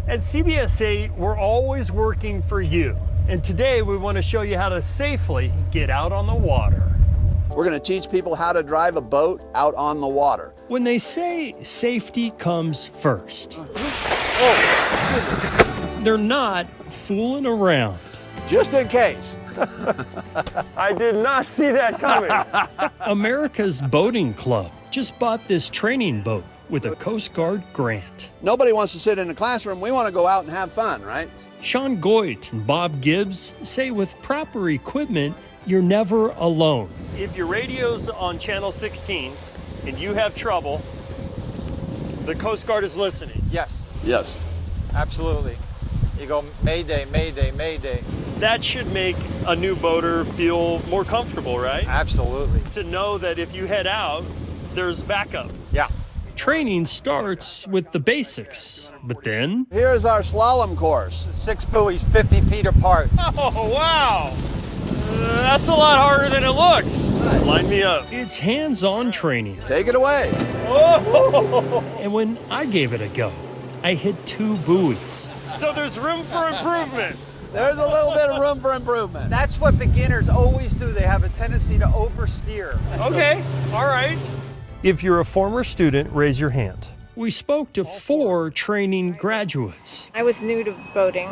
At CBS 8, we're always working for you. And today we want to show you how to safely get out on the water. We're going to teach people how to drive a boat out on the water. When they say safety comes first, they're not fooling around. Just in case. I did not see that coming. America's Boating Club just bought this training boat with a Coast Guard grant. Nobody wants to sit in a classroom. We want to go out and have fun, right? Sean Goit and Bob Gibbs say with proper equipment, you're never alone. If your radio's on channel 16 and you have trouble, the Coast Guard is listening. Yes. Yes. Absolutely. You go, Mayday, Mayday, Mayday. That should make a new boater feel more comfortable, right? Absolutely. To know that if you head out, there's backup. Yeah. Training starts with the basics, but then... Here's our slalom course. 6 buoys, 50 feet apart. Oh, wow! That's a lot harder than it looks. Line me up. It's hands-on training. Take it away. Oh. And when I gave it a go, I hit 2 buoys. So there's room for improvement. There's a little bit of room for improvement. That's what beginners always do. They have a tendency to oversteer. Okay, all right. If you're a former student, raise your hand. We spoke to 4 training graduates. I was new to boating,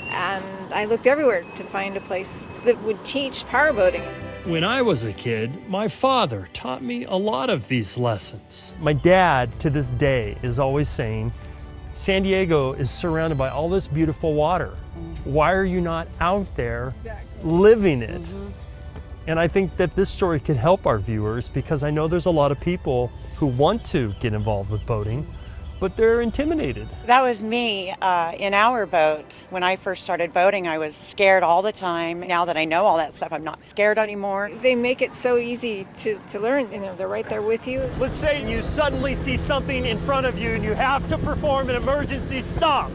and I looked everywhere to find a place that would teach powerboating. When I was a kid, my father taught me a lot of these lessons. My dad, to this day, is always saying, San Diego is surrounded by all this beautiful water. Why are you not out there living it? And I think that this story could help our viewers because I know there's a lot of people who want to get involved with boating, but they're intimidated. That was me in our boat. When I first started boating, I was scared all the time. Now that I know all that stuff, I'm not scared anymore. They make it so easy to learn. You know, they're right there with you. Let's say you suddenly see something in front of you and you have to perform an emergency stop.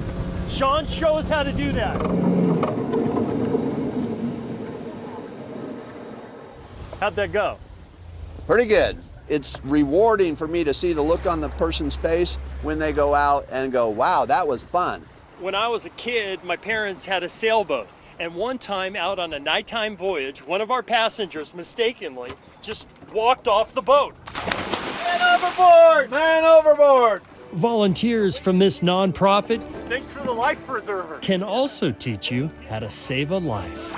Sean shows how to do that. How'd that go? Pretty good. It's rewarding for me to see the look on the person's face when they go out and go, wow, that was fun. When I was a kid, my parents had a sailboat. And one time out on a nighttime voyage, one of our passengers mistakenly just walked off the boat. Man overboard! Man overboard! Volunteers from this nonprofit, thanks for the life preserver, can also teach you how to save a life.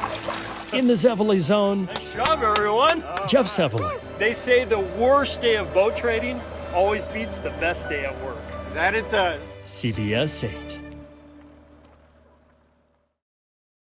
In the Zevely Zone, nice job, everyone. Jeff Zevely. They say the worst day of boat trading always beats the best day at work. That it does. CBS 8.